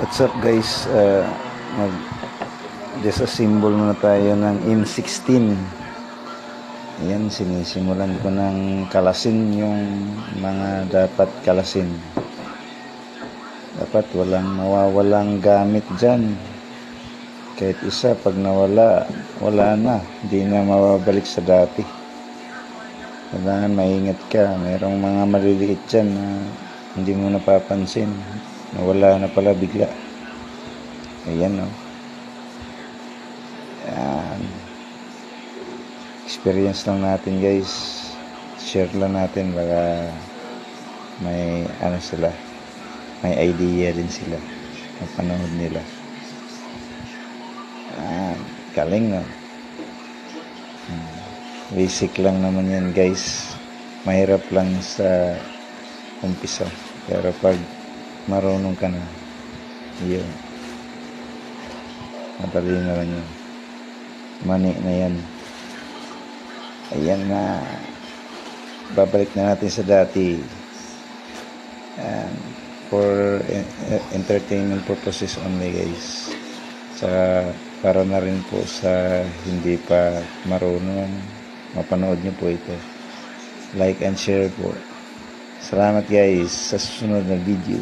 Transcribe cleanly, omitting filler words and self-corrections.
What's up guys, mag disassemble muna tayo ng M16. Ayan, sinisimulan ko ng kalasin yung mga dapat kalasin. Dapat walang mawawalang gamit dyan. Kahit isa, pag nawala, wala na, hindi na mababalik sa dati. Kailangan maingat ka. Mayroong mga maliliit dyan na hindi mo napapansin, nawala na pala bigla. Ayan, no? Ayan. Experience lang natin guys, share lang natin, baka may ano sila, may idea din sila ang panood nila. Galing, no? Basic lang naman yan guys, mahirap lang sa umpisa, pero pag marunong ka na, yun, madali na lang yun, mani na yan. Ayan na, babalik na natin sa dati. And for entertainment purposes only guys, saka para na rin po sa hindi pa marunong, mapanood nyo po ito. Like and share po. Salamat guys sa susunod na video.